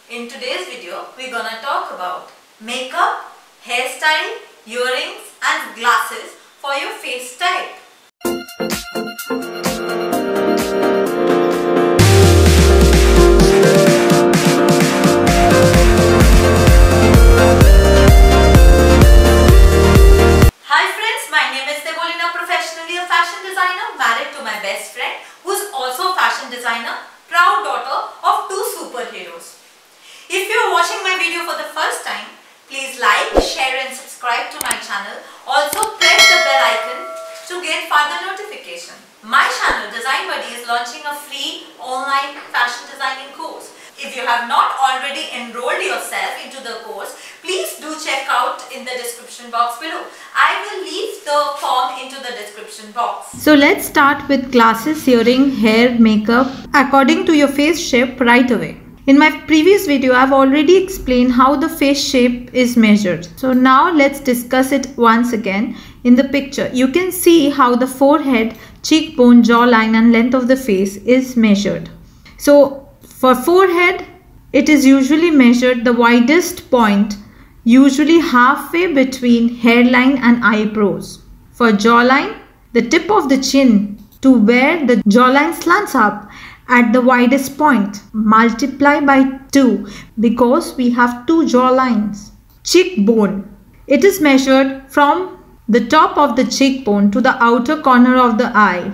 In today's video, we're gonna talk about makeup, hairstyle, earrings and glasses for your face type. Hi friends, my name is Debolina, professionally a fashion designer, married to my best friend who's also a fashion designer, proud daughter of two superheroes. If you are watching my video for the first time, please like, share and subscribe to my channel. Also press the bell icon to get further notification. My channel Design Buddy is launching a free online fashion designing course. If you have not already enrolled yourself into the course, please do check out in the description box below. I will leave the form into the description box. So let's start with glasses, earring, hair, makeup according to your face shape right away. In my previous video, I've already explained how the face shape is measured. So now let's discuss it once again. In the picture, you can see how the forehead, cheekbone, jawline and length of the face is measured. So for forehead, it is usually measured the widest point, usually halfway between hairline and eyebrows. For jawline, the tip of the chin to where the jawline slants up at the widest point, multiply by 2 because we have two jawlines. Cheekbone, it is measured from the top of the cheekbone to the outer corner of the eye.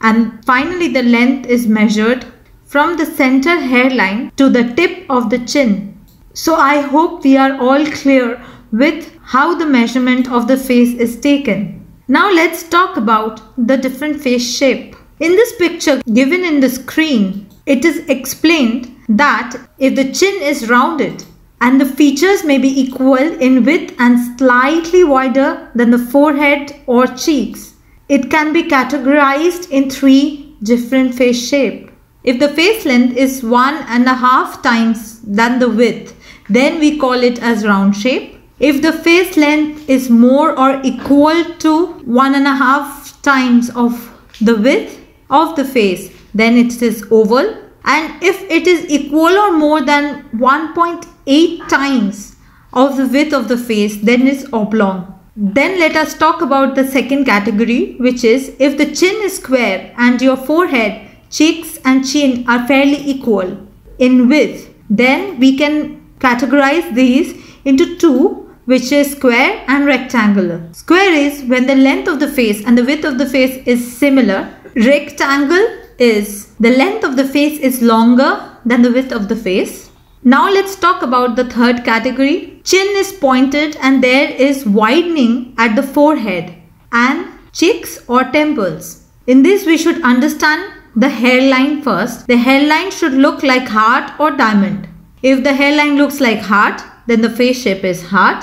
And finally the length is measured from the center hairline to the tip of the chin. So I hope we are all clear with how the measurement of the face is taken. Now let's talk about the different face shape. In this picture given in the screen, it is explained that if the chin is rounded and the features may be equal in width and slightly wider than the forehead or cheeks, it can be categorized in 3 different face shapes. If the face length is 1.5 times than the width, then we call it as round shape. If the face length is more or equal to 1.5 times of the width of the face, then it is oval. And if it is equal or more than 1.8 times of the width of the face, then it's oblong. Then let us talk about the second category, which is if the chin is square and your forehead, cheeks and chin are fairly equal in width, then we can categorize these into 2, which is square and rectangular. Square is when the length of the face and the width of the face is similar. Rectangle is the length of the face is longer than the width of the face. Now let's talk about the third category. Chin is pointed and there is widening at the forehead and cheeks or temples. In this we should understand the hairline first. The hairline should look like heart or diamond. If the hairline looks like heart, then the face shape is heart.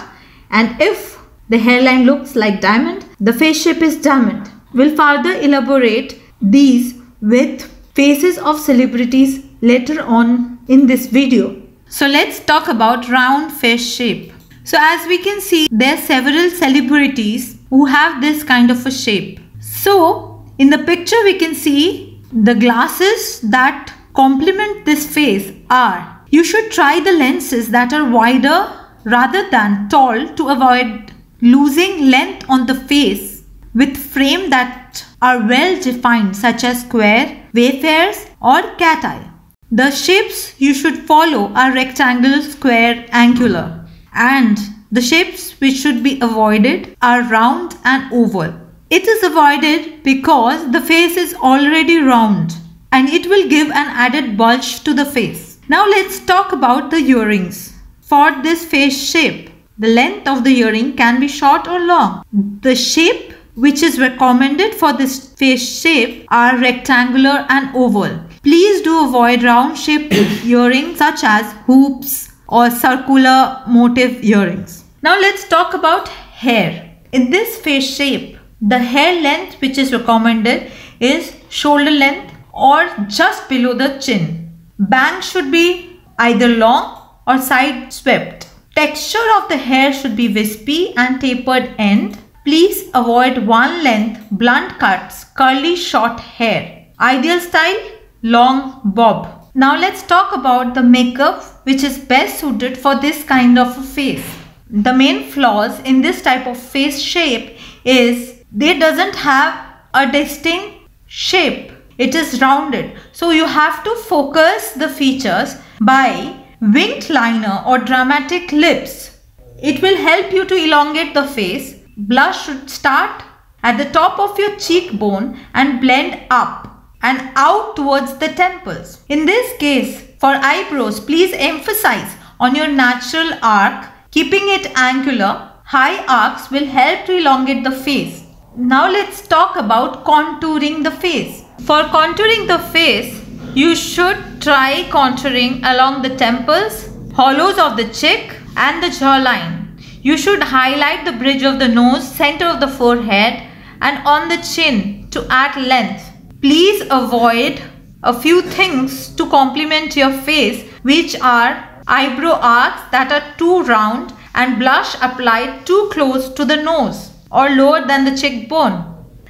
And if the hairline looks like diamond, the face shape is diamond. We'll further elaborate these with faces of celebrities later on in this video. So let's talk about round face shape. So as we can see, there are several celebrities who have this kind of a shape. So in the picture we can see the glasses that complement this face are, you should try the lenses that are wider rather than tall to avoid losing length on the face, with frame that are well defined such as square, wayfarers or cat eye. The shapes you should follow are rectangle, square, angular, and the shapes which should be avoided are round and oval. It is avoided because the face is already round and it will give an added bulge to the face. Now let's talk about the earrings. For this face shape, the length of the earring can be short or long. The shape which is recommended for this face shape are rectangular and oval. Please do avoid round shaped earrings such as hoops or circular motif earrings. Now let's talk about hair. In this face shape, the hair length which is recommended is shoulder length or just below the chin. Bangs should be either long or side swept. Texture of the hair should be wispy and tapered end. Please avoid one length, blunt cuts, curly short hair. Ideal style, long bob. Now let's talk about the makeup which is best suited for this kind of a face. The main flaws in this type of face shape is they doesn't have a distinct shape. It is rounded. So you have to focus the features by winged liner or dramatic lips. It will help you to elongate the face. Blush should start at the top of your cheekbone and blend up and out towards the temples. In this case, for eyebrows, please emphasize on your natural arc. Keeping it angular, high arcs will help to elongate the face. Now let's talk about contouring the face. For contouring the face, you should try contouring along the temples, hollows of the cheek and the jawline. You should highlight the bridge of the nose, center of the forehead and on the chin to add length. Please avoid a few things to complement your face, which are eyebrow arcs that are too round and blush applied too close to the nose or lower than the cheekbone.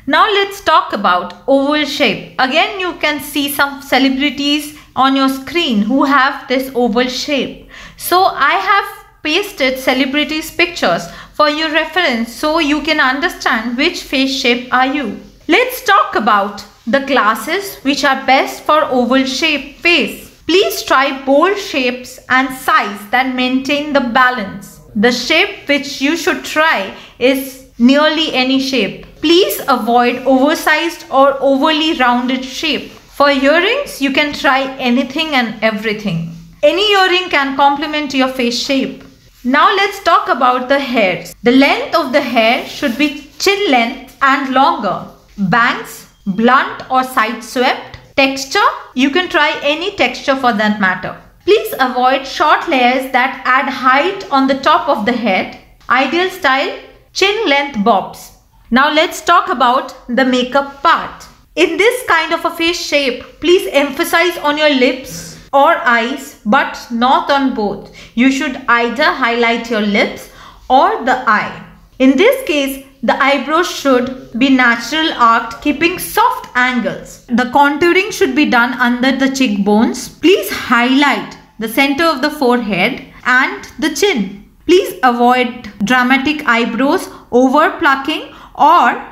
Now let's talk about oval shape. Again, you can see some celebrities on your screen who have this oval shape. So I have pasted celebrities' pictures for your reference so you can understand which face shape are you. Let's talk about the glasses which are best for oval shape face. Please try bold shapes and size that maintain the balance. The shape which you should try is nearly any shape. Please avoid oversized or overly rounded shape. For earrings, you can try anything and everything. Any earring can complement your face shape. Now let's talk about the hairs. The length of the hair should be chin length and longer. Bangs, blunt or side swept. Texture, you can try any texture for that matter. Please avoid short layers that add height on the top of the head. Ideal style, chin length bobs. Now let's talk about the makeup part. In this kind of a face shape, please emphasize on your lips or eyes, but not on both. You should either highlight your lips or the eye. In this case, the eyebrows should be natural arched, keeping soft angles. The contouring should be done under the cheekbones. Please highlight the center of the forehead and the chin. Please avoid dramatic eyebrows, over plucking or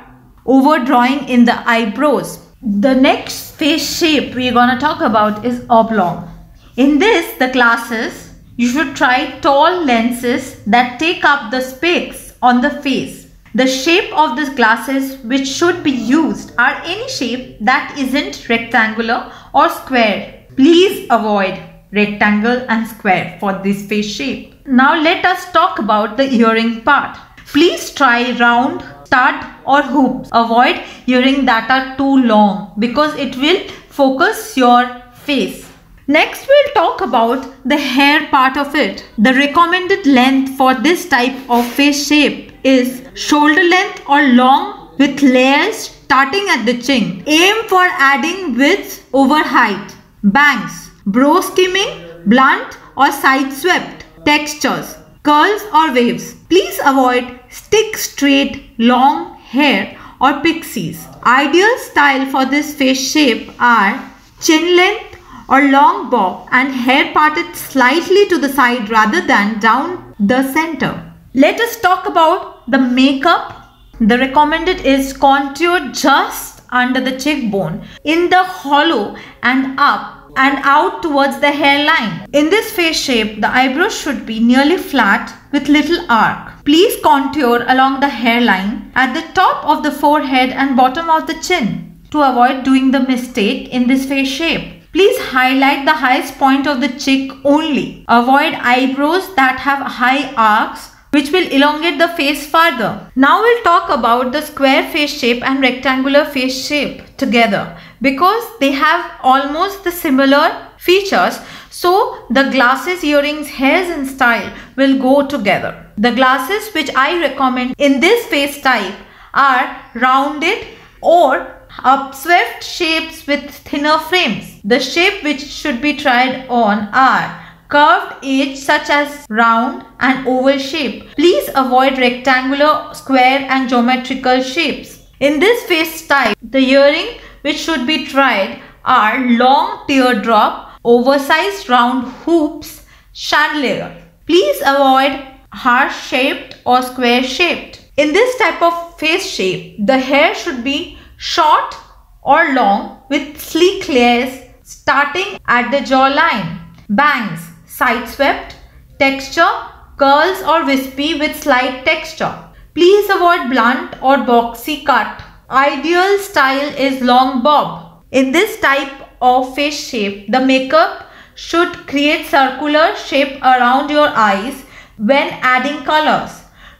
overdrawing in the eyebrows. The next face shape we're gonna talk about is oblong. In this, the glasses, you should try tall lenses that take up the space on the face. The shape of these glasses which should be used are any shape that isn't rectangular or square. Please avoid rectangle and square for this face shape. Now let us talk about the earring part. Please try round, stud or hoops. Avoid earrings that are too long because it will focus your face. Next, we'll talk about the hair part of it. The recommended length for this type of face shape is shoulder length or long with layers starting at the chin. Aim for adding width over height. Bangs, brow skimming, blunt or side swept. Textures, curls or waves. Please avoid stick straight long hair or pixies. Ideal style for this face shape are chin length or long bob and hair parted slightly to the side rather than down the center. Let us talk about the makeup. The recommended is contour just under the cheekbone, in the hollow and up and out towards the hairline. In this face shape, the eyebrows should be nearly flat with little arc. Please contour along the hairline at the top of the forehead and bottom of the chin to avoid doing the mistake in this face shape. Please highlight the highest point of the cheek only. Avoid eyebrows that have high arcs which will elongate the face further. Now we'll talk about the square face shape and rectangular face shape together because they have almost the similar features. So the glasses, earrings, hairs and style will go together. The glasses which I recommend in this face type are rounded or upswept shapes with thinner frames. The shape which should be tried on are curved edge such as round and oval shape. Please avoid rectangular, square and geometrical shapes. In this face type, the earring which should be tried are long teardrop, oversized round hoops, chandelier. Please avoid heart shaped or square shaped. In this type of face shape, the hair should be short or long with sleek layers starting at the jawline. Bangs, side swept, texture, curls or wispy with slight texture. Please avoid blunt or boxy cut. Ideal style is long bob. In this type of face shape, the makeup should create circular shape around your eyes when adding colors.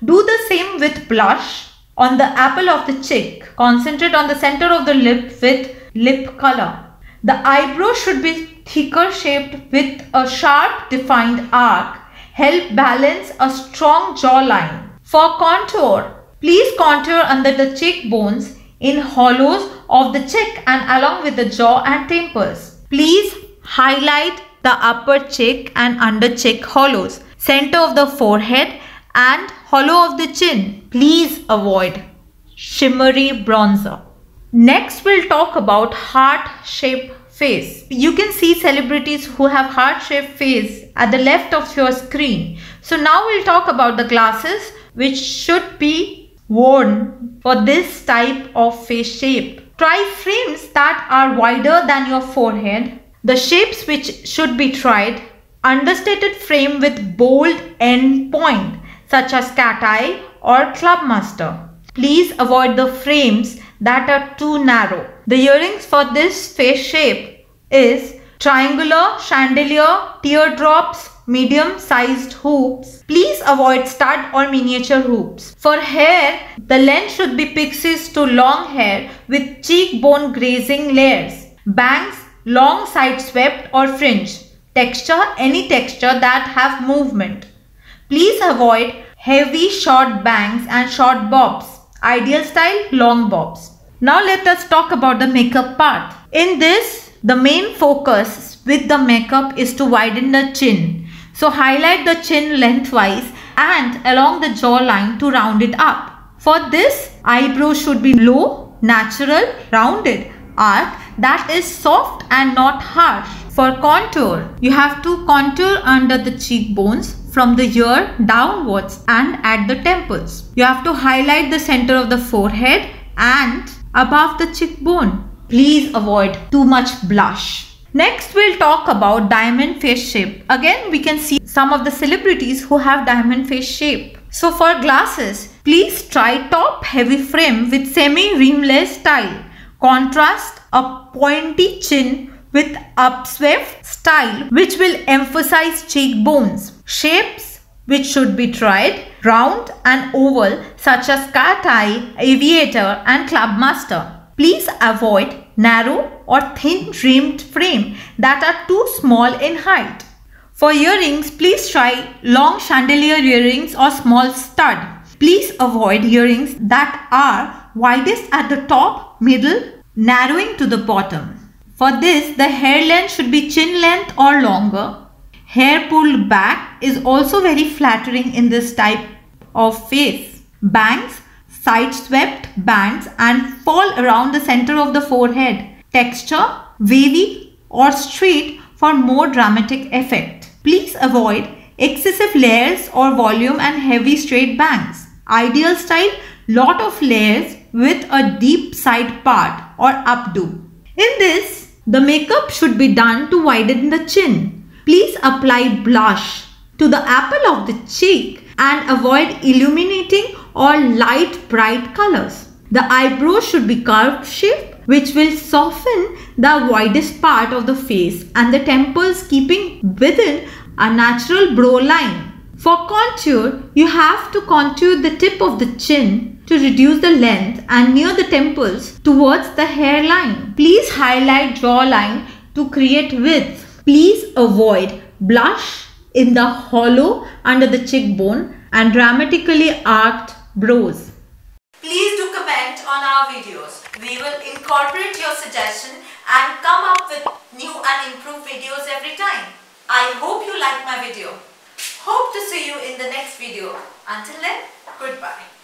Do the same with blush on the apple of the cheek. Concentrate on the center of the lip with lip color. The eyebrow should be thicker shaped with a sharp defined arc. Help balance a strong jawline. For contour, please contour under the cheekbones in hollows of the cheek and along with the jaw and temples. Please highlight the upper cheek and under cheek hollows, center of the forehead and hollow of the chin. Please avoid shimmery bronzer. Next, we'll talk about heart-shaped face. You can see celebrities who have heart-shaped face at the left of your screen. So now we'll talk about the glasses which should be worn for this type of face shape. Try frames that are wider than your forehead. The shapes which should be tried: understated frame with bold end point such as cat eye or clubmaster. Please avoid the frames that are too narrow. The earrings for this face shape is triangular, chandelier, teardrops, medium-sized hoops. Please avoid stud or miniature hoops. For hair, the length should be pixies to long hair with cheekbone grazing layers. Bangs, long side swept or fringe. Texture, any texture that have movement. Please avoid heavy short bangs and short bobs. Ideal style, long bobs. Now let us talk about the makeup part. In this, the main focus with the makeup is to widen the chin. So highlight the chin lengthwise and along the jawline to round it up. For this, eyebrows should be low, natural, rounded arc that is soft and not harsh. For contour, you have to contour under the cheekbones from the ear downwards and at the temples. You have to highlight the center of the forehead and above the cheekbone. Please avoid too much blush. Next, we'll talk about diamond face shape. Again, we can see some of the celebrities who have diamond face shape. So for glasses, please try top heavy frame with semi-rimless style. Contrast a pointy chin with upswept style which will emphasize cheekbones. Shapes which should be tried: round and oval such as cat eye, aviator and clubmaster. Please avoid narrow or thin rimmed frame that are too small in height. For earrings, please try long chandelier earrings or small stud. Please avoid earrings that are widest at the top, middle, narrowing to the bottom. For this, the hair length should be chin length or longer. Hair pulled back is also very flattering in this type of face. Bangs, side swept bands and fall around the center of the forehead. Texture, wavy or straight for more dramatic effect. Please avoid excessive layers or volume and heavy straight bangs. Ideal style, lot of layers with a deep side part or updo. In this, the makeup should be done to widen the chin. Please apply blush to the apple of the cheek and avoid illuminating or light bright colors. The eyebrow should be curved shape which will soften the widest part of the face and the temples keeping within a natural brow line. For contour, you have to contour the tip of the chin to reduce the length and near the temples towards the hairline. Please highlight jawline to create width. Please avoid blush in the hollow under the cheekbone and dramatically arched brows. Please do comment on our videos. We will incorporate your suggestion and come up with new and improved videos every time. I hope you like my video. Hope to see you in the next video. Until then, goodbye.